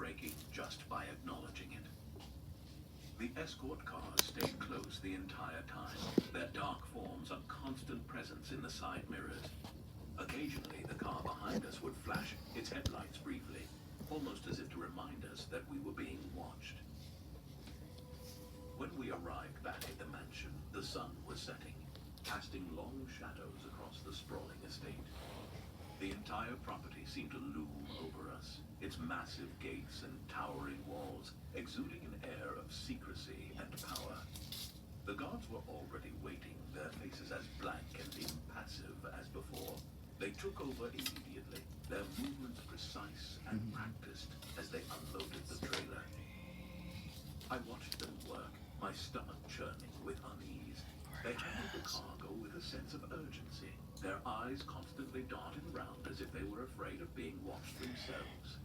breaking just by acknowledging it. The escort cars stayed close the entire time, their dark forms a constant presence in the side mirrors. Occasionally, the car behind us would flash its headlights briefly, almost as if to remind us that we were being watched. When we arrived back at the mansion, the sun was setting, casting long shadows across the sprawling estate. The entire property seemed to loom over us, its massive gates and towering walls exuding an air of secrecy and power. The guards were already waiting, their faces as blank and impassive as before. They took over immediately, their movements precise and practiced as they unloaded the trailer. I watched them work, my stomach churning with unease. They handled the cargo with a sense of urgency, their eyes constantly darting around as if they were afraid of being watched themselves.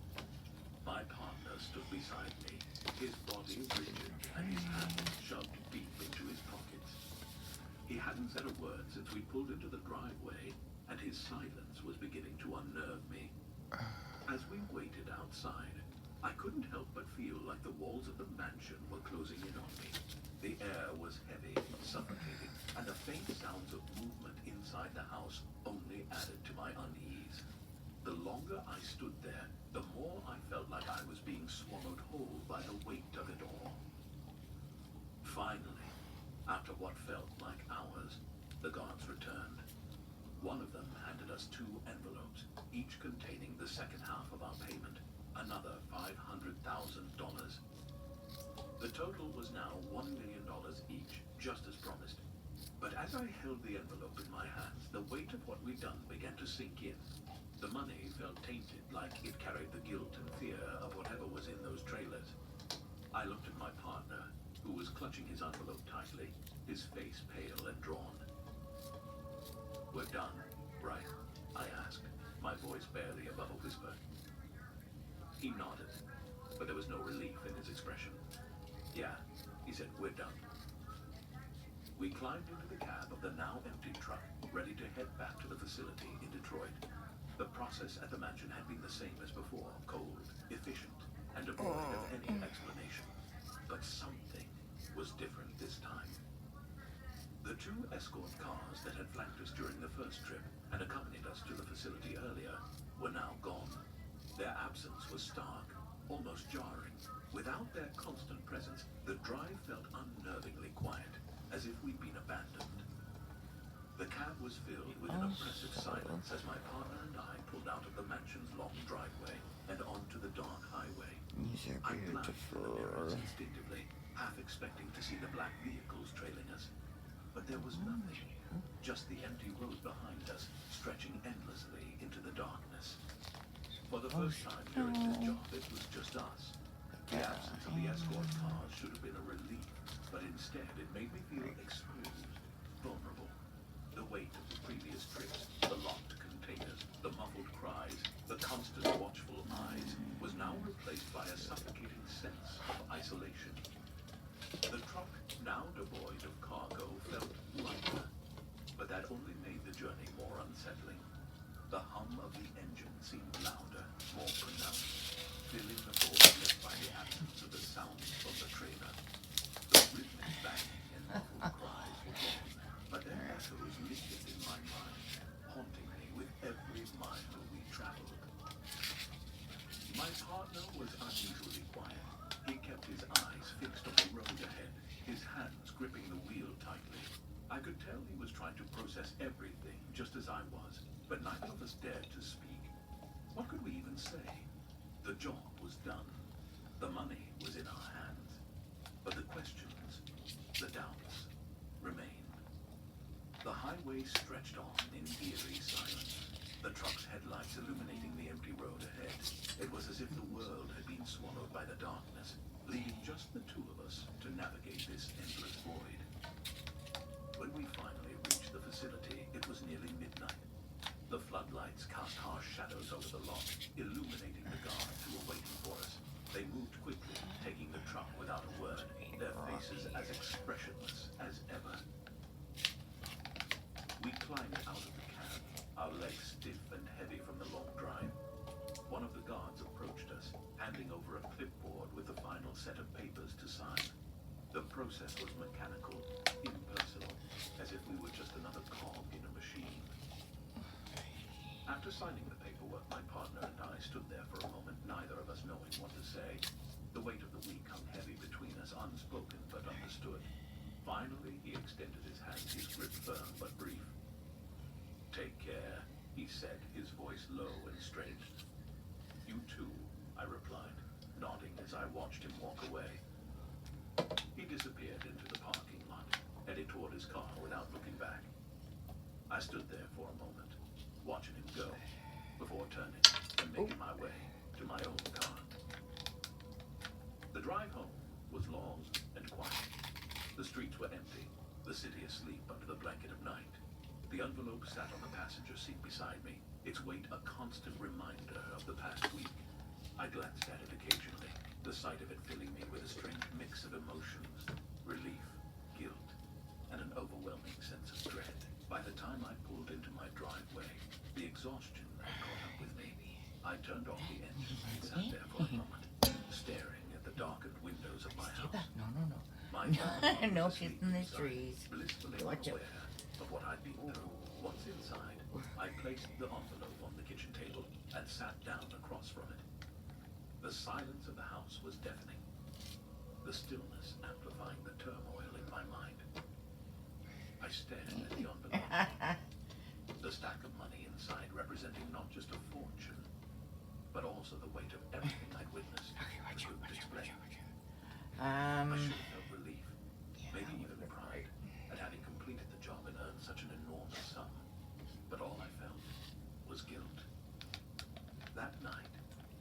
My partner stood beside me, his body rigid and his hands shoved deep into his pockets. He hadn't said a word since we pulled into the driveway, and his silence was beginning to unnerve me. As we waited outside, I couldn't help but feel like the walls of the mansion were closing in on me. The air was heavy, suffocating, and the faint sounds of movement inside the house only added to my unease. The longer I stood there, the more I felt like I was being swallowed whole by the weight of it all. Finally, after what felt like hours, the guards returned. One of them handed us 2 envelopes, each containing the second half of our payment, another $500,000. The total was now $1 million each, just as promised. But as I held the envelope in my hands, the weight of what we'd done began to sink in. The money felt tainted, like it carried the guilt and fear of whatever was in those trailers. I looked at my partner, who was clutching his envelope tightly, his face pale and drawn. "We're done, right?" I asked, my voice barely above a whisper. He nodded, but there was no relief in his expression. "Yeah," he said, "we're done." We climbed into the cab of the now empty truck, ready to head back to the facility in Detroit. The process at the mansion had been the same as before, cold, efficient, and devoid of any explanation. But something was different this time. The 2 escort cars that had flanked us during the first trip and accompanied us to the facility earlier were now gone. Their absence was stark, almost jarring. Without their constant presence, the drive felt unnervingly quiet, as if we'd been abandoned. The cab was filled with an oppressive silence as my partner and I pulled out of the mansion's long driveway and onto the dark highway. I glanced in the mirrors instinctively, half expecting to see the black vehicles trailing us. But there was nothing, just the empty road behind us, stretching endlessly into the darkness. For the first time during this job, it was just us. The absence of the escort cars should have been a relief, but instead it made me feel exposed, vulnerable. The weight of the previous trips, the locked containers, the muffled cries, the constant watchful eyes, was now replaced by a suffocating sense of isolation. The truck, now devoid of cargo, felt lighter, but that only made the journey more unsettling. The hum of the engine seemed louder, more pronounced, filling the void left by the absence of the sounds from the trailer. The rhythmic banging and muffled cries were gone, but their echoes lingered in my mind, haunting me with every mile we traveled. My partner was unusually quiet. He kept his eyes fixed on the road ahead, his hands gripping the wheel tightly. I could tell he was trying to process everything, just as I was, but neither of us dared to speak. What could we even say? The job was done. The money was in our hands. But the questions, the doubts, remained. The highway stretched on in eerie silence, the truck's headlights illuminating the empty road ahead. It was as if the world had been swallowed by the darkness, leaving just the 2 of us to navigate this endless void. When we finally reached the facility, it was nearly midnight. The floodlights cast harsh shadows over the lot, illuminating the guards who were waiting for us. They moved quickly, taking the truck without a word, their faces as expressionless as ever. We climbed out of the cab, our legs stiff and heavy from the long drive. One of the guards approached us, handing over a set of papers to sign. The process was mechanical, impersonal, as if we were just another cog in a machine. After signing the paperwork, my partner and I stood there for a moment, neither of us knowing what to say. The weight of the week hung heavy between us, unspoken but understood. Finally, he extended his hand, his grip firm but brief. "Take care," he said, his voice low and straight. "You too," I replied, nodding as I watched him walk away. He disappeared into the parking lot, headed toward his car without looking back. I stood there for a moment, watching him go, before turning and making my way to my own car. The drive home was long and quiet. The streets were empty, the city asleep under the blanket of night. The envelope sat on the passenger seat beside me, its weight a constant reminder of the past week. I glanced at it occasionally, the sight of it filling me with a strange mix of emotions, relief, guilt, and an overwhelming sense of dread. By the time I pulled into my driveway, the exhaustion had caught up with me. I turned off the engine and sat there for a moment, staring at the darkened windows of my house. No. My No was kids asleep in the inside, trees. blissfully Watch out. unaware of what I'd been through. Once inside, I placed the envelope on the kitchen table and sat down across from it. The silence of the house was deafening, the stillness amplifying the turmoil in my mind. I stared at the envelope, the stack of money inside representing not just a fortune, but also the weight of everything I'd witnessed. I should have felt relief, maybe even pride, at having completed the job and earned such an enormous sum. But all I felt was guilt. That night,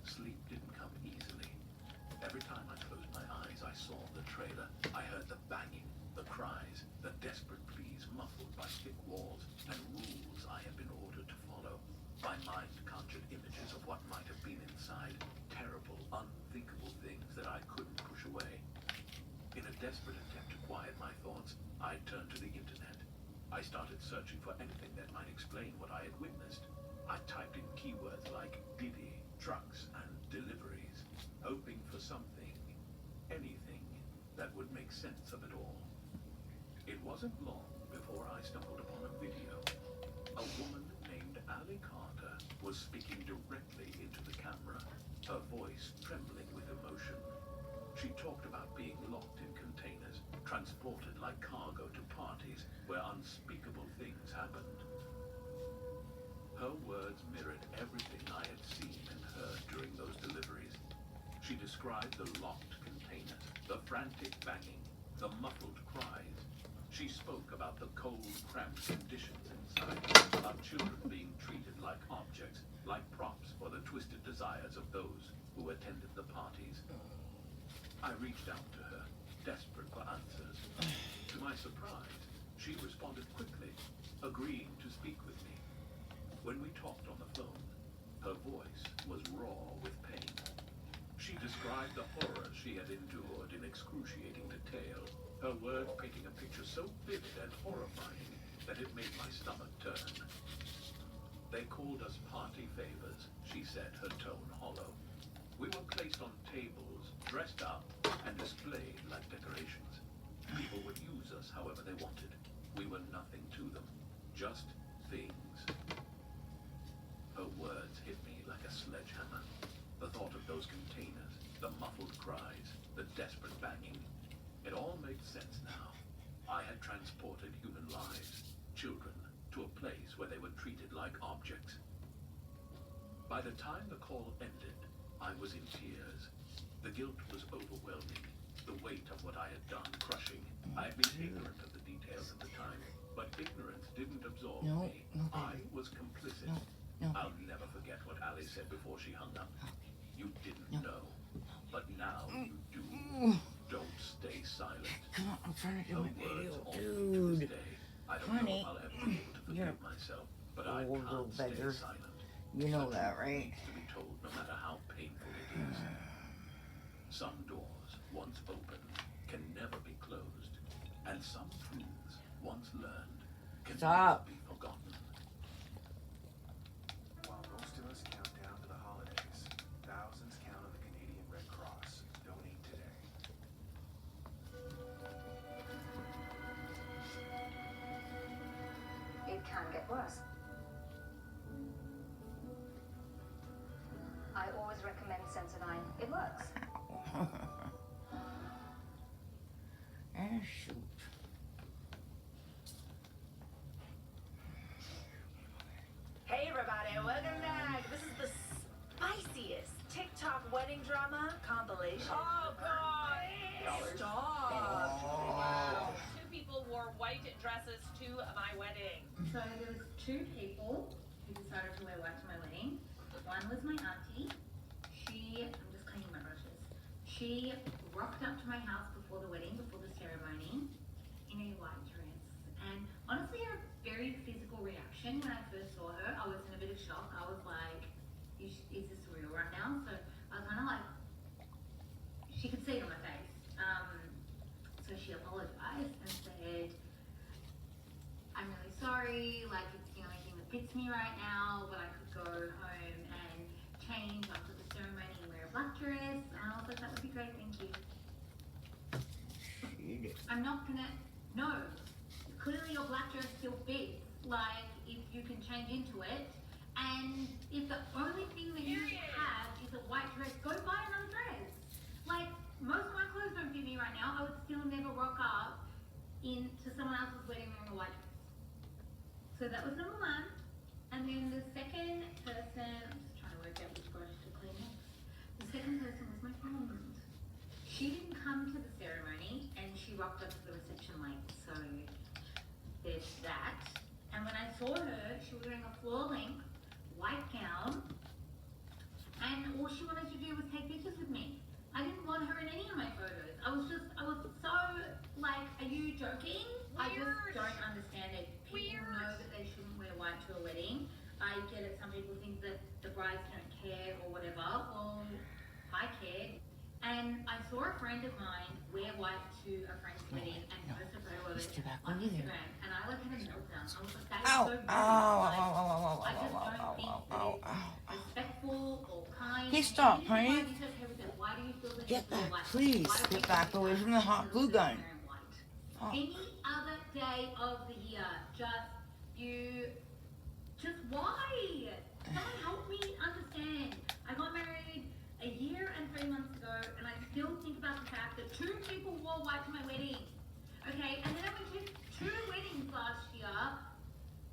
sleep didn't come easily. Every time I closed my eyes, I saw the trailer. I heard the banging, the cries, the desperate pleas muffled by thick walls and rules I had been ordered to follow. My mind conjured images of what might have been inside, terrible, unthinkable things that I couldn't push away. In a desperate attempt to quiet my thoughts, I turned to the internet. I started searching for anything that might explain what I had witnessed. I typed in keywords like Diddy, trucks, and deliveries, hoping for something, anything, that would make sense of it all. It wasn't long before I stumbled upon a video. A woman named Allie Carter was speaking directly into the camera, her voice trembling with emotion. She talked about being locked in containers, transported like cargo to parties where unspeakable things happened. Her words mirrored everything I had seen and heard during those deliveries. She described the locked containers, the frantic banging, the muffled cries. She spoke about the cold, cramped conditions inside, about children being treated like objects, like props for the twisted desires of those who attended the parties. I reached out to her, desperate for answers. To my surprise, she responded quickly, agreeing to speak with me. When we talked on the phone, her voice was raw with pain. She described the horror she had endured in excruciating detail, her words painting a picture so vivid and horrifying that it made my stomach turn. "They called us party favors," she said, her tone hollow. "We were placed on tables, dressed up, and displayed like decorations. People would use us however they wanted. We were nothing to them, just things." Her words hit me like a sledgehammer. The thought of those containers, the muffled cries, the desperate banging, it all made sense now. I had transported human lives, children, to a place where they were treated like objects. By the time the call ended, I was in tears. The guilt was overwhelming, the weight of what I had done crushing. I had been ignorant of the details at the time, but ignorance didn't absolve me. I was complicit. I'll never forget what Allie said before she hung up. "You didn't know, but now you do. Don't stay silent." Come on, I'm trying to do Her my video, words haunt me to this dude. day. I don't Honey, know if I'll ever be able to you're forgive myself, but I old little can't stay beggar. silent. You know The that, truth right? needs to be told, no matter how painful it is. Some doors, once open, can never be closed, and some truths, once learned, can Stop. never be forgotten. While most of us count down to the holidays, thousands count on the Canadian Red Cross. Donate today. Sensodyne. It works. And shoot. Hey everybody, welcome back. This is the spiciest TikTok wedding drama compilation. Oh God! Stop! Oh. Two people wore white dresses to my wedding. So there was two people who decided to wear white to my wedding. One was my auntie. I'm just cleaning my brushes. She rocked up to my house before the wedding, before the ceremony, in a white dress. And honestly, a very physical reaction when I first saw her. I was in a bit of shock. I was like, is this real right now? So I was kind of like, she could see it on my face. So she apologized and said, I'm really sorry, like it's the only thing that fits me right now, but I could go home and change after the ceremony and wear a black dress. And I was like, that would be great, thank you. She did. I'm not gonna, no, clearly your black dress still fits, like if you can change into it. And if the only thing that you have is a white dress, go buy another dress. Like, most of my clothes don't fit me right now. I would still never rock up into someone else's wedding wearing a white dress. So that was number one. And then the second person, I'm just trying to work out which brush to clean next. The second person was my friend. She didn't come to the ceremony and she rocked up to the reception late. So there's that. And when I saw her, she was wearing a floor length white gown. And all she wanted to do was take pictures with me. I didn't want her in any of my photos. I was so like, are you joking? I just don't understand it. People know that they shouldn't wear white to a wedding. I get it, some people think that the brides don't care or whatever. Well, I care. And I saw a friend of mine wear white to a friend's wedding and post a photo of He's it too back on on either. Instagram. And I like had a meltdown. I was like, that is Ow, so rude. ow, ow, Like, ow, ow, ow, I just ow, don't think ow, that ow, it's ow. respectful or kind. Hey, And stop, even if honey. it's okay with it, why do you feel the need Get to wear back, white? please. Why don't Get we back just away have from the hot glue gun. wearing white? Oh. Any other day of the year, just why? Someone help me understand. I got married a year and 3 months ago, and I still think about the fact that two people wore white to my wedding. Okay, and then I went to 2 weddings last year,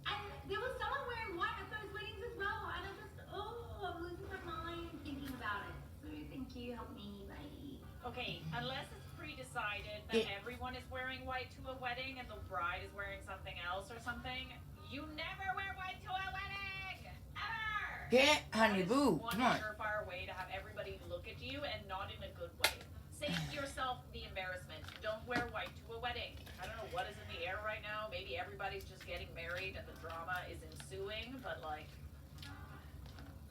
and there was someone wearing white at those weddings as well, and I'm losing my mind thinking about it. So thank you, help me, bye. Okay, unless it's pre-decided that everyone is wearing white to a wedding and the bride is wearing something else or something, you never wear white to a wedding! Ever! Get, honey, That is boo, one come on. surefire way to have everybody look at you and not in a good way. Save yourself the embarrassment. Don't wear white to a wedding. I don't know what is in the air right now. Maybe everybody's just getting married and the drama is ensuing, but like,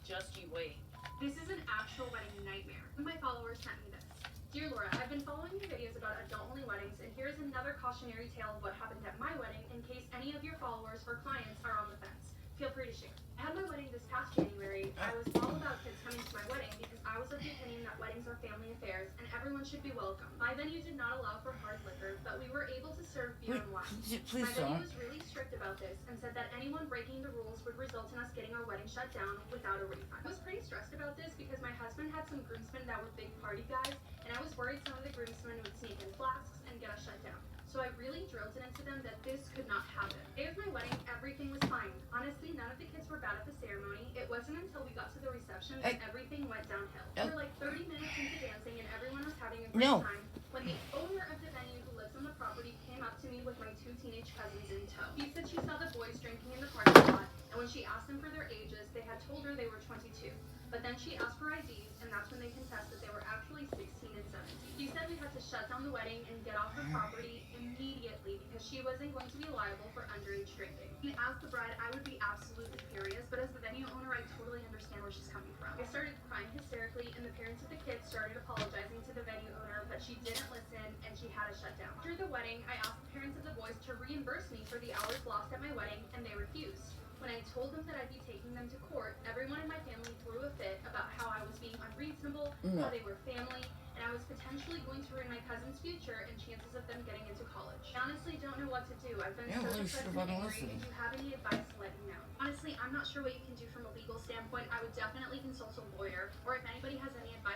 just you wait. This is an actual wedding nightmare. My followers sent me this. Dear Laura, I've been following your videos about adult-only weddings, and here's another cautionary tale of what happened at my wedding in case any of your followers or clients are on the fence. Feel free to share. I had my wedding this past January. I was all about kids coming to my wedding because I was of the opinion that weddings are family affairs and everyone should be welcome. My venue did not allow for hard liquor, but we were able to serve beer and wine. Please My venue don't. was really strict about this and said that anyone breaking the rules would result in us getting our wedding shut down without a refund. I was pretty stressed about this because my husband had some groomsmen that were big party guys, and I was worried some of the groomsmen would sneak in flasks and get us shut down. So I really drilled it into them that this could not happen. The day of my wedding, everything was fine. Honestly, none of the kids were bad at the ceremony. It wasn't until we got to the reception that everything went downhill. We were like 30 minutes into dancing and everyone was having a great time when the owner of the venue who lives on the property came up to me with my 2 teenage cousins in tow. She said she saw the boys drinking in the parking lot, and when she asked them for their ages, they had told her they were 22. But then she asked for IDs, and that's when they confessed that they were actually 16 and 17. She said we had to shut down the wedding and get off her property immediately because she wasn't going to be liable for underage drinking. And as the bride, I would be absolutely furious, but as the venue owner, I totally understand where she's coming from. I started crying hysterically, and the parents of the kids started apologizing to the venue owner, but she didn't listen, and she had us shut down. After the wedding, I asked the parents of the boys to reimburse me for the hours lost at my wedding, and they refused. When I told them that I'd be taking them to court, everyone in my family threw a fit about how I was being unreasonable, how they were family, and I was potentially going to ruin my cousin's future and chances of them getting into college. I honestly don't know what to do. I've been so depressed and angry. If you have any advice, let me know. Honestly, I'm not sure what you can do from a legal standpoint. I would definitely consult a lawyer, or if anybody has any advice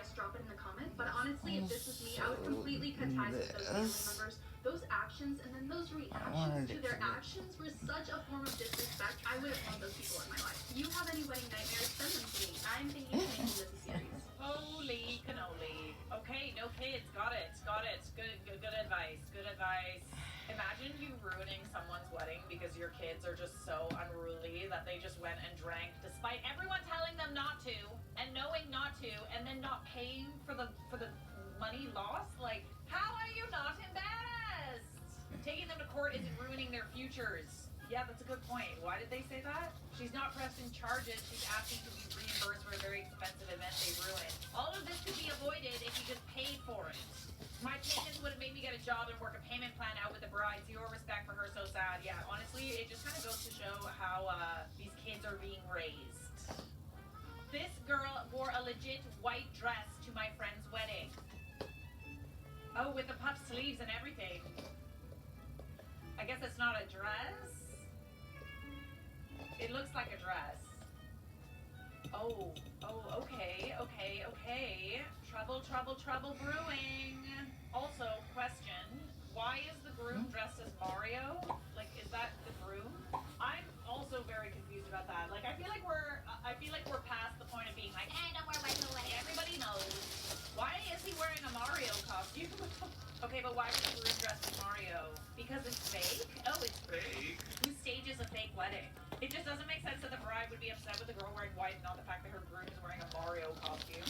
honestly, if this was me, I would completely cut ties with those family members. Those actions and then those reactions to their actions were such a form of disrespect. I wouldn't want those people in my life. You have any wedding nightmares? Send them to me. I'm thinking of making this a series. Holy cannoli. Okay, no kids. Got it. Good advice. Good advice. Imagine you ruining someone's wedding because your kids are just so unruly that they just went and drank despite everyone telling them not to and knowing not to and then not paying for the money lost. Like, how are you not embarrassed? Taking them to court isn't ruining their futures. Yeah, that's a good point. Why did they say that? She's not pressing charges. She's asking to be reimbursed for a very expensive event they ruined. All of this could be avoided if you just paid for it. My payments would have made me get a job and work a payment plan out with the bride. Zero respect for her, so sad. Yeah, honestly, it just kind of goes to show how these kids are being raised. This girl wore a legit white dress to my friend's wedding. Oh, with the puff sleeves and everything. I guess it's not a dress. It looks like a dress. Oh, okay. Trouble brewing. Also, question, why is the groom dressed as Mario? Like, is that the groom? I'm also very confused about that. Like, I feel like we're past the point of being like, hey, don't wear white to the wedding. Everybody knows. Why is he wearing a Mario costume? Okay, but why was the groom dressed as Mario? Because it's fake? Oh, it's fake. Who stages a fake wedding? It just doesn't make sense that the bride would be upset with the girl wearing white and not the fact that her groom is wearing a Mario costume.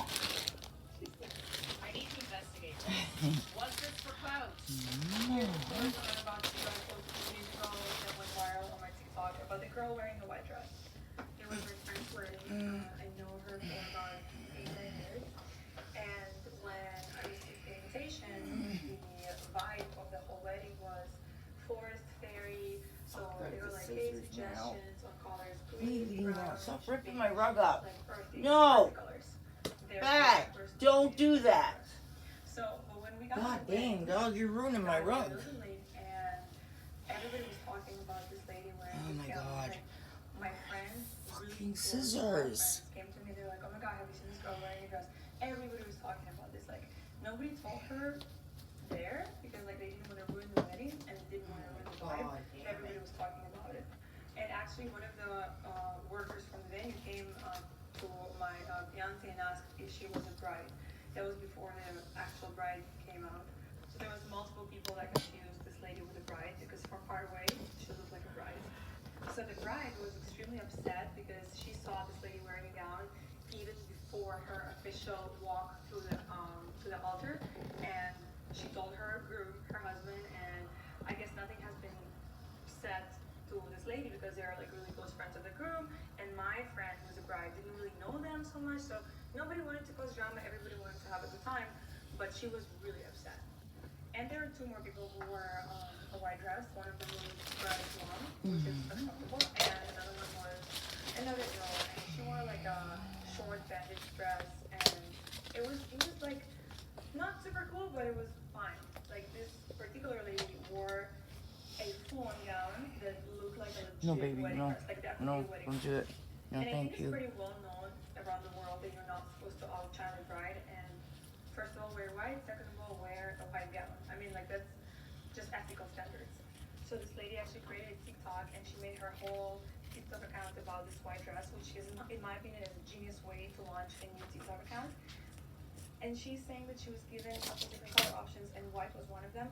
I need to investigate this. Was this for clout? Here's the story that I'm about to share. So 2 days ago, that went viral on my TikTok about the girl wearing a white dress. It was her friend's wedding. I know her for about 8 years. And when I received the invitation, the vibe of the whole wedding was forest, fairy. So they were like, hey, suggestions on colors, green, brown, Stop ripping my rug up. like earthy, No. colors. Bad. Don't do that. So, but when we got God to the wedding, dang, dog, you're ruining my rug. it was late, and everybody was talking about this lady wearing Oh this my gown. God. Like, my friends, Fucking close scissors. friends came to me. They're like, "Oh my God, have you seen this girl wearing a dress?" Everybody was talking about this. Like, nobody told her there because like they didn't want to ruin the wedding and didn't want to ruin the vibe. God damn it. Everybody was talking about it. And actually, one of the workers from the venue came to my fiance and asked if she was a bride. That was before the actual bride came out. So there was multiple people that confused this lady with a bride because from far away she looked like a bride. So the bride was extremely upset because she saw this lady wearing a gown even before her official walk to the altar, and she told her groom, her husband, and I guess nothing has been said to this lady because they're like really close friends of the groom, and my friend who's a bride didn't really know them so much, so nobody wanted to cause drama, everybody wanted to have a good time, but she was really upset. And there were 2 more people who wore a white dress. One of them was bride blonde, which is uncomfortable, and another one was another girl, and she wore like a short bandage dress, and it was like not super cool, but it was fine. Like this particular lady wore a full-on gown that looked like a legit No, baby, wedding no. dress, like definitely No, a wedding don't dress. do it. No, And I think thank it's you. pretty well known around the world that you're not supposed to outshine the bride and first of all wear white, second of all wear a white gown. I mean like that's just ethical standards. So this lady actually created a TikTok and she made her whole TikTok account about this white dress, which is in my opinion is a genius way to launch a new TikTok account. And she's saying that she was given a couple different color options and white was one of them.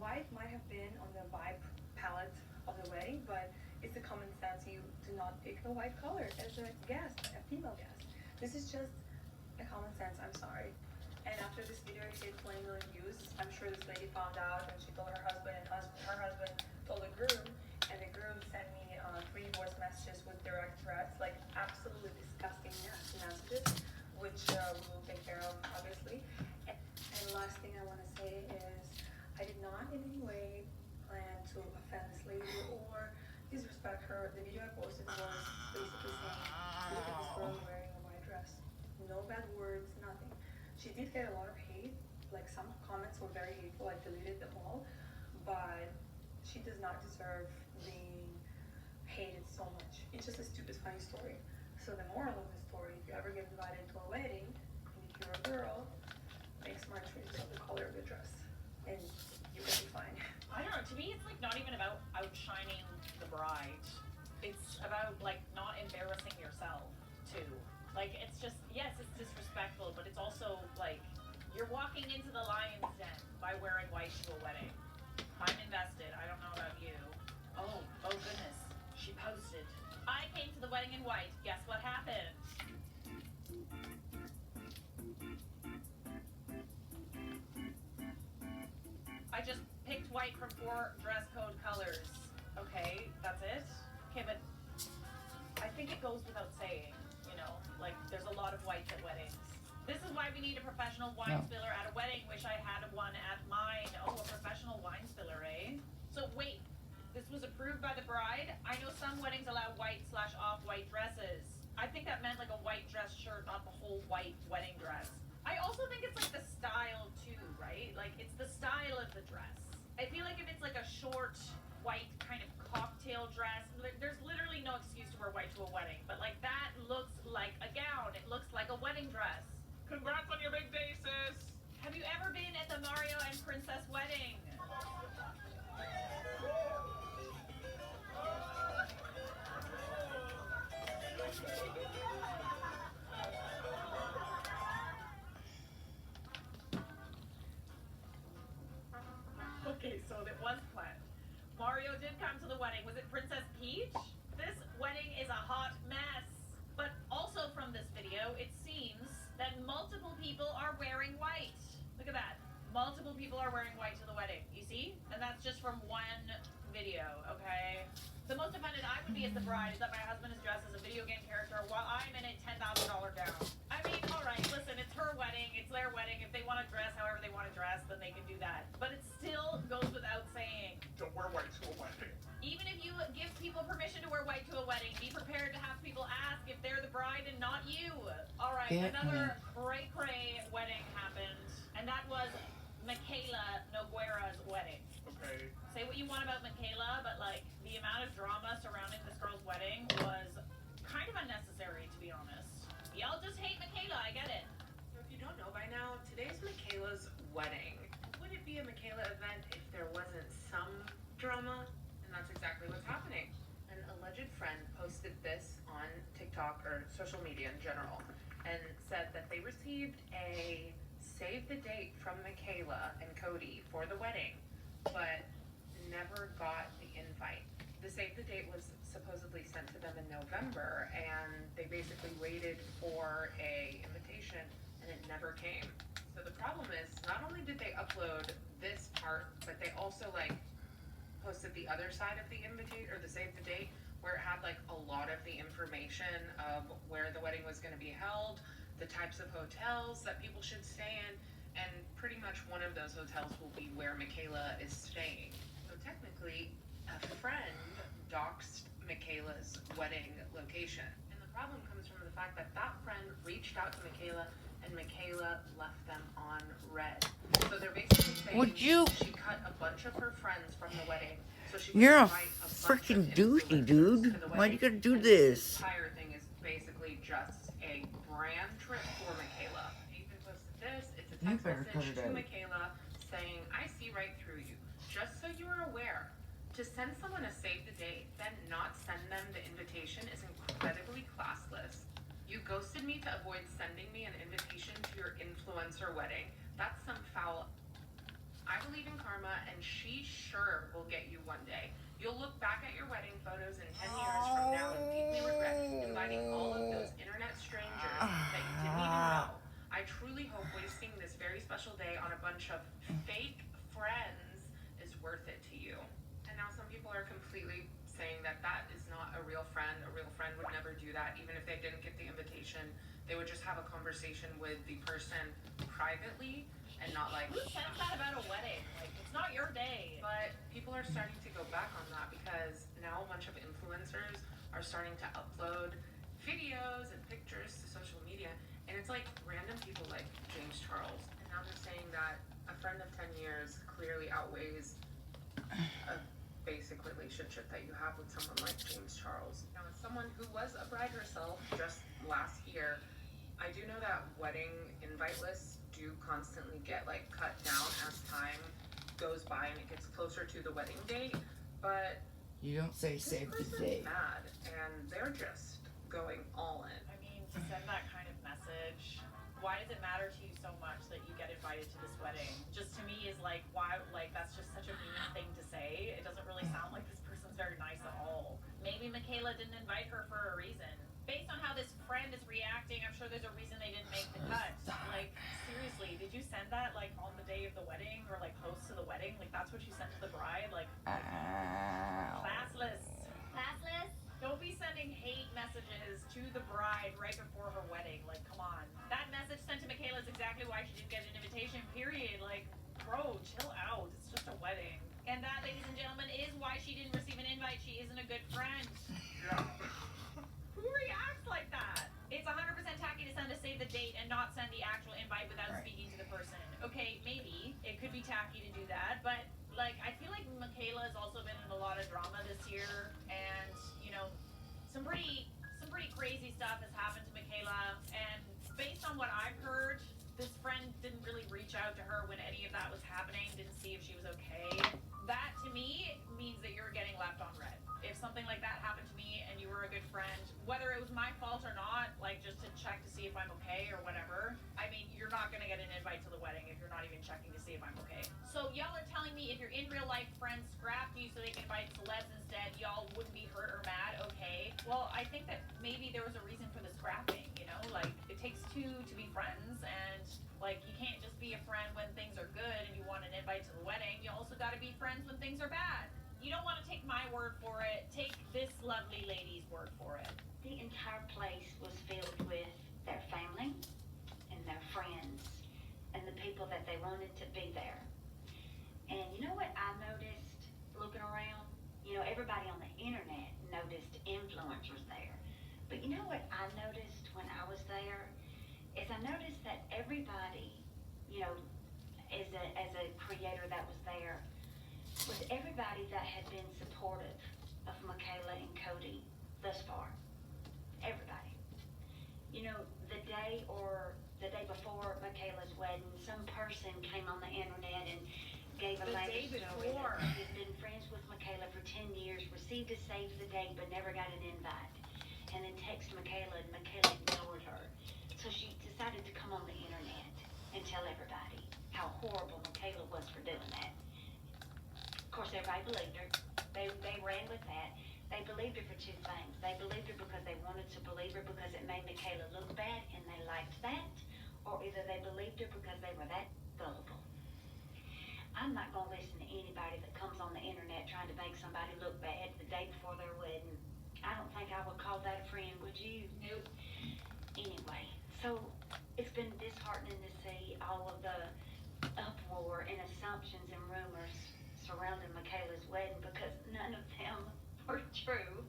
White might have been on the vibe palette of the wedding, but it's a common sense you to not pick a white color as a guest, a female guest. This is just a common sense, I'm sorry. And after this video hit 20 million views, I'm sure this lady found out and she told her husband, and her husband told the groom, and the groom sent me 3 voice messages with direct threats, like absolutely disgusting, nasty messages, which we will take care of, obviously. And last thing I want to say is, I did not in any way plan to offend this lady or disrespect her. The video I posted was basically saying, look at this girl wearing a white dress. No bad words, nothing. She did get a lot of hate, like some comments were very hateful, I deleted them all, but she does not deserve being hated so much. It's just a stupid, funny story. So the moral of the story, if you ever get invited to a wedding, and if you're a girl, make smart choices. it's about like not embarrassing yourself too. Like it's just, yes, it's disrespectful, but it's also like you're walking into the lion's den by wearing white to a wedding. I'm invested. I don't know about you. Oh goodness. She posted. I came to the wedding in white. Guess what happened? I just picked white from 4 dress code colors. Okay, that's it? Okay, but I think it goes without saying, you know, like there's a lot of whites at weddings. This is why we need a professional wine spiller at a wedding. Wish I had one at mine. Oh, a professional wine spiller, eh? So wait, this was approved by the bride? I know some weddings allow white/off-white dresses. I think that meant like a white dress shirt, not the whole white wedding dress. I also think it's like the style too, right? Like it's the style of the dress. I feel like if it's like a short, white kind of cocktail dress, there's literally no excuse to wear white to a wedding. But like that looks like a gown. It looks like a wedding dress. Congrats on your big day, sis! Have you ever been at the Mario and Princess wedding? Okay, so it was planned. Mario did come to the wedding. Was it Princess Peach? This wedding is a hot mess. But also from this video, it seems that multiple people are wearing white. Look at that. Multiple people are wearing white to the wedding. You see? And that's just from one video, okay? The most offended I would be as the bride is that my husband is dressed as a video game character while I'm in a $10,000 gown. I mean, alright, listen, it's her wedding, it's their wedding. If they want to dress however they want to dress, then they can do that. But it still goes without saying. Don't wear white to a wedding. Even if you give people permission to wear white to a wedding, be prepared to have people ask if they're the bride and not you. Alright, another cray-cray wedding happened, and that was Michaela Noguera's wedding. Okay. Say what you want about Michaela, but like the amount of drama surrounding this girl's wedding was kind of unnecessary, to be honest. Y'all just hate Michaela, I get it. So if you don't know by now, today's Michaela's wedding. Would it be a Michaela event if there wasn't some drama? And that's exactly what's happening. An alleged friend posted this on TikTok or social media in general and said that they received a save the date from Michaela and Cody for the wedding, but never got the invite. The save the date was supposedly sent to them in November, and they basically waited for a invitation, and it never came. So the problem is, not only did they upload this part, but they also posted the other side of the invitation or the save the date, where it had a lot of the information of where the wedding was going to be held, the types of hotels that people should stay in, and pretty much one of those hotels will be where Michaela is staying. So technically, a friend doxed Michaela's wedding location. And the problem comes from the fact that that friend reached out to Michaela, and Michaela left them on red. So they're basically saying she cut a bunch of her friends from the wedding. So she You're a invite a bunch freaking of douchey, influencers dude. to the Why do you wedding. gotta do And this? The entire thing is basically just a brand trip for Michaela. Ethan posted this. It's a text message to Michaela saying, "I see right through you. Just so you are aware, to send someone a save the date, then not send them the invitation is incredibly classless. You ghosted me to avoid sending me an invitation to your influencer wedding. That's some foul. I believe in karma, and she sure will get you one day. You'll look back at your wedding photos in 10 years from now and deeply regret inviting all of those internet strangers that you didn't even know. I truly hope wasting this very special day on a bunch of fake friends is worth it to you." And now some people are completely saying that that is not a real friend. A real friend would never do that. Even if they didn't get the invitation, they would just have a conversation with the person privately and not Who says that about a wedding? Like, it's not your day. But people are starting to go back on that because now a bunch of influencers are starting to upload videos and pictures to social media, and it's like random people like James Charles. And now they're saying that a friend of 10 years clearly outweighs a basic relationship that you have with someone like James Charles. Now, as someone who was a bride herself just last year, I do know that wedding invite lists do constantly get cut down as time goes by and it gets closer to the wedding date. But You don't say This save the person's day. mad, and they're just going all in. I mean, to send that kind of message, why does it matter to you so much that you get invited to this wedding? Just to me is like, why, like, that's just such a mean thing to say. It doesn't really sound like this person's very nice at all. Maybe Michaela didn't invite her for a reason. Based on how this friend is reacting, I'm sure there's a reason they didn't make the cut. Like, seriously, did you send that, like, on the day of the wedding or, like, close to the wedding? Like, that's what you sent to the bride? Like, Ow. classless. Classless? Don't be sending hate messages to the bride right before her wedding. Like, come on. That message sent to Michaela is exactly why she didn't get an invitation, period. Like, bro, chill out. It's just a wedding. And that, ladies and gentlemen, is why she didn't receive an invite. She isn't a good friend. Who reacts like that? It's 100% tacky to send a save the date and not send the actual invite without Right. speaking to the person. Okay, maybe it could be tacky to do that, but like I feel like Michaela has also been in a lot of drama this year, and you know, some pretty crazy stuff has happened to Michaela. And based on what I've heard, this friend didn't really reach out to her when any of that was happening. Didn't see if she was okay. That to me means that you're getting left on red. If something like that happened to me and you were a good friend, whether it was my fault or not, like just to check to see if I'm okay or whatever, I mean, you're not gonna get an invite to the wedding if you're not even checking to see if I'm okay. So y'all are telling me if your in real life friends scrapped you so they can invite celebs instead, y'all wouldn't be hurt or mad, okay? Well, I think that maybe there was a reason for the scrapping, you know? Like, it takes two to be friends, and like, you can't just be a friend when things are good and you want an invite to the wedding. You also gotta be friends when things are bad. You don't want to take my word for it. Take this lovely lady's word for it. The entire place was filled with their family and their friends and the people that they wanted to be there. And you know what I noticed looking around? You know, everybody on the internet noticed influencers there. But you know what I noticed when I was there? Is I noticed that everybody, you know, as a creator that was there, was everybody that had been supportive of Michaela and Cody thus far. Everybody. You know, the day before Michaela's wedding, some person came on the internet and gave a The lady's day story before. that he'd been friends with Michaela for 10 years, received a save the date, but never got an invite. And then texted Michaela, and Michaela ignored her. So she decided to come on the internet and tell everybody how horrible Michaela was for doing that. Of course, everybody believed her. They ran with that. They believed her for two things. They believed her because they wanted to believe her because it made Michaela look bad and they liked that, or either they believed her because they were that gullible. I'm not going to listen to anybody that comes on the internet trying to make somebody look bad the day before their wedding. I don't think I would call that a friend, would you? Nope. Anyway, so it's been disheartening to see all of the uproar and assumptions and rumors surrounding Michaela's wedding because none of them were true.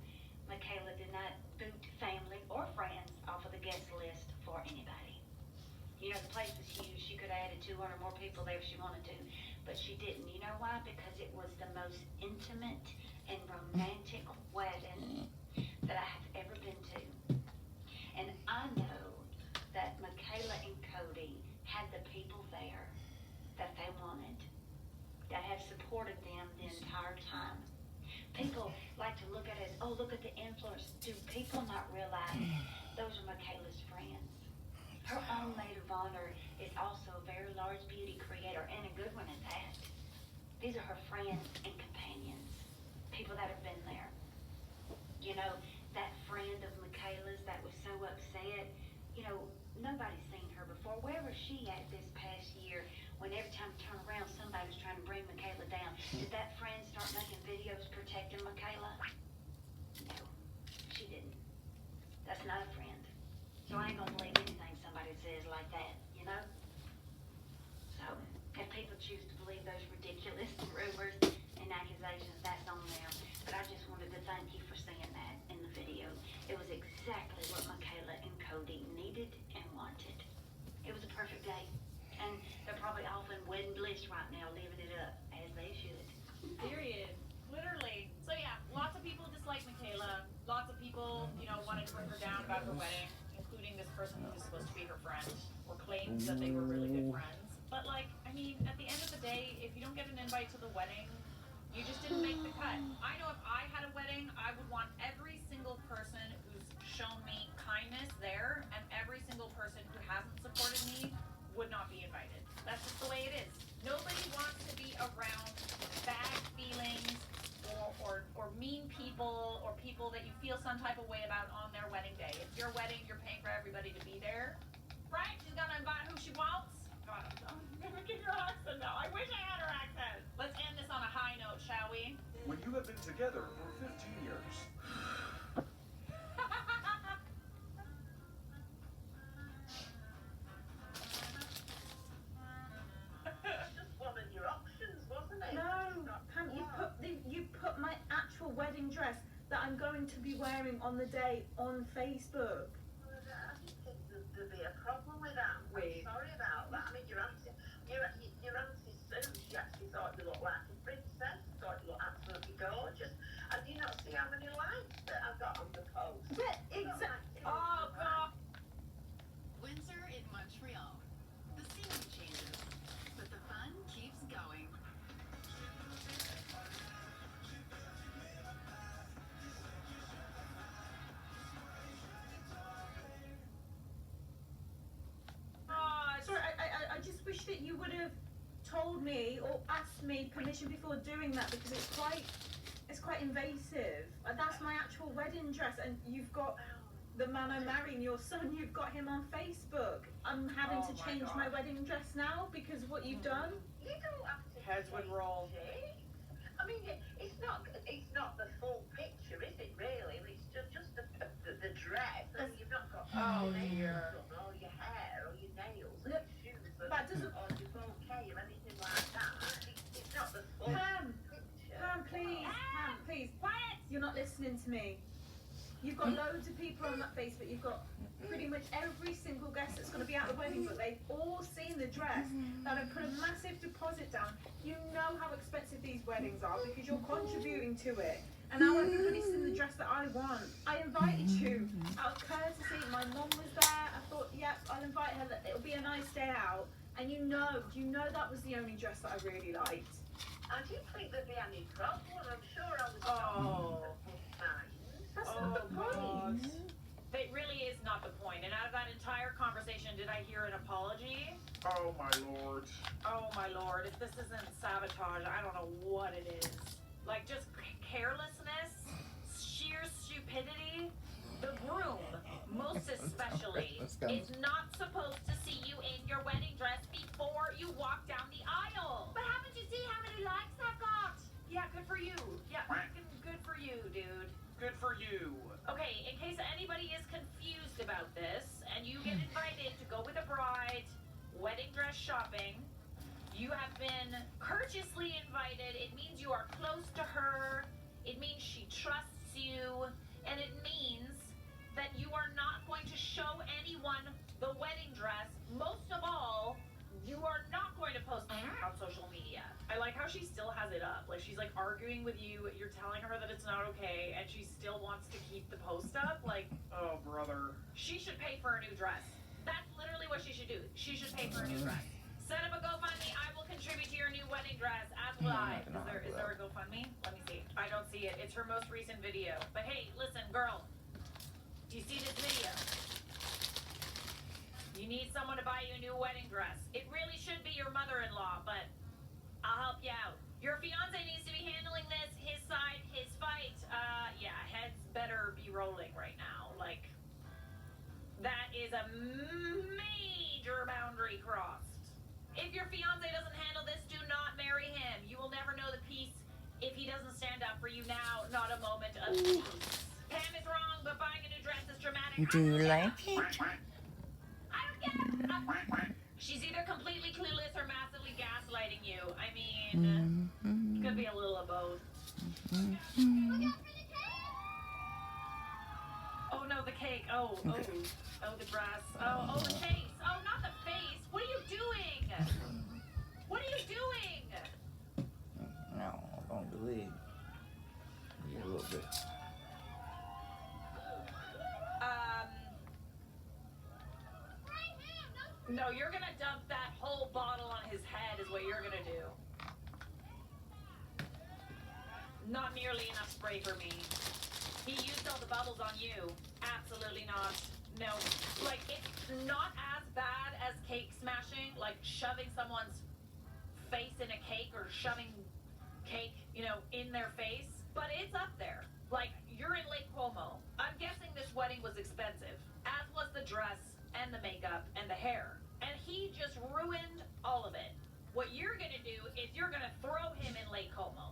Michaela did not boot family or friends off of the guest list for anybody. You know, the place was huge. She could have added 200 more people there if she wanted to, but she didn't. You know why? Because it was the most intimate and romantic wedding that I have ever been to. And I know that Michaela and Cody had the people there that they wanted, that have supported them the entire time. People like to look at it as, oh, look at the influence. Do people not realize those are Michaela's friends? Her own maid of honor is also a very large beauty creator and a good one at that. These are her friends and companions, people that have been there. You know, that friend of Michaela's that was so upset, you know, nobody's seen her before. Where was she at this past year when every time you turn around somebody was trying to bring Michaela down? Did that friend start making videos protecting Michaela? No, she didn't. That's not a friend. So I ain't gonna believe anything somebody says like that, you know? So, if people choose to believe those ridiculous rumors and accusations, that's on them. But I just wanted to thank you for seeing that in the video. It was exactly what Michaela and Cody needed and wanted. It was a perfect day. And they're probably off in wedding bliss right now, living it up, as they should. Period. Literally. So yeah, lots of people dislike Michaela. Lots of people, you know, wanted to bring her down about her wedding, including this person who was supposed to be her friend, or claimed that they were really good friends. But like, I mean, at the end of the day, if you don't get an invite to the wedding, You just didn't make the cut. I know if I had a wedding, I would want every single person who's shown me kindness there, and every single person who hasn't supported me would not be invited. That's just the way it is. Nobody wants to be around bad feelings or mean people or people that you feel some type of way about on their wedding day. It's your wedding, you're paying for everybody to be there. Right? She's gonna invite who she wants. God, I'm gonna get your accent now. I wish I had her accent. Let's end this on a high note, shall we? When you have been together for 15 years. Just one of your options, wasn't it? No, Pam, you put my actual wedding dress that I'm going to be wearing on the day on Facebook. Well, I didn't think there'd be a problem with that. Wait. I'm sorry about that. I mean, your auntie Sue, she actually thought you looked like a princess, thought you looked absolutely gorgeous. And do you not see how many likes that I've got on the post? Yeah, exactly. Oh, God. Windsor in Montreal. The scenery changes, but the fun keeps going. Sorry, I just wish that you would have told me or asked me permission before doing that, because it's quite invasive. That's my actual wedding dress, and you've got the man I'm marrying, your son, you've got him on Facebook. I'm having to change my wedding dress now because of what you've done. You don't have to. Heads would roll. I mean, it's not the full picture, is it? Really, it's just the dress. And you've not got Oh, your dear. makeup or your hair or your nails or Look, your shoes that doesn't- or your bouquet or anything like that. It's not the full Pam, picture. Pam, please, Pam, please. Quiet! You're not listening to me. You've got loads of people on that Facebook. You've got pretty much every single guest that's going to be at the wedding, but they've all seen the dress that have put a massive deposit down. You know how expensive these weddings are because you're contributing to it. And now everybody's seen the dress that I want. I invited you out of courtesy. My mum was there. I thought, yep, I'll invite her. It'll be a nice day out. And do you know that was the only dress that I really liked. I didn't think there'd be any problem. I'm sure I was Oh. fine. That's Oh, not the point. It really is not the point. And out of that entire conversation, did I hear an apology? Oh my lord. Oh my lord, if this isn't sabotage, I don't know what it is. Like just carelessness, sheer stupidity. The groom, most especially, Let's go. is not supposed to see you in your wedding dress before you walk down the aisle. But haven't you seen how many likes I've got? Yeah, good for you. Yeah, freaking good for you, dude. Good for you. Okay, in case anybody is confused about this, and you get invited to go with a bride, wedding dress shopping, you have been courteously invited. It means you are close to her. It means she trusts you. And it means that you are not going to show anyone the wedding dress. Most of all, you are not going to post it on social media. I like how she still has it up. Like she's like arguing with you. You're telling her that it's not okay, and she still wants to keep the post up. Like, Oh, brother. she should pay for a new dress. That's literally what she should do. She should pay for a new dress. Set up a GoFundMe. I will contribute to your new wedding dress, as will I. Is there a GoFundMe? Let me see. I don't see it. It's her most recent video. But hey, listen, girl. Do you see this video? You need someone to buy you a new wedding dress. It really should be your mother-in-law, but I'll help you out. Your fiance needs to be handling this, his side, his fight. Yeah, heads better be rolling right now. Like, that is a major boundary crossed. If your fiance doesn't handle this, do not marry him. You will never know the peace if he doesn't stand up for you now. Not a moment of peace. Pam is wrong, but buying a new dress is dramatic. Do you like it? I don't get it. She's either completely clueless or massively gaslighting you. I mean, could be a little of both. Oh no, the cake. Oh, the dress. Oh, the face. Oh, not the face. What are you doing? What are you doing? No, don't do it. Yeah, a little bit. No, you're gonna dump that whole bottle on his head is what you're gonna do. nearly enough spray for me. He used all the bubbles on you. Absolutely not. No. Like, it's not as bad as cake smashing, like shoving someone's face in a cake or shoving cake, you know, in their face. But it's up there. Like, you're in Lake Como. I'm guessing this wedding was expensive, as was the dress and the makeup and the hair. And he just ruined all of it. What you're gonna do is you're gonna throw him in Lake Como.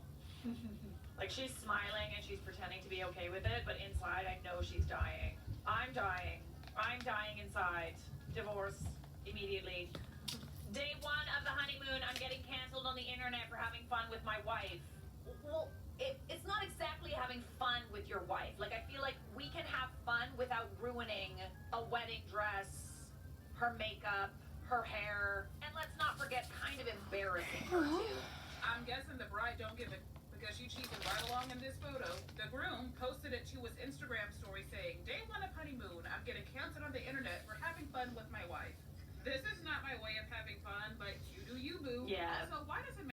Like, she's smiling and she's pretending to be okay with it, but inside I know she's dying. I'm dying. I'm dying inside. Divorce. Immediately. Day 1 of the honeymoon, I'm getting canceled on the internet for having fun with my wife. Well, it's not exactly having fun with your wife. Like, I feel like we can have fun without ruining a wedding dress, her makeup, her hair, and let's not forget kind of embarrassing her too. I'm guessing the bride don't give it because she cheated right along in this photo. The groom posted it to his Instagram story saying, Day 1 of honeymoon, I'm getting canceled on the internet for having fun with my wife. This is not my way of having fun, but you do you, boo. Yeah. Also, why does it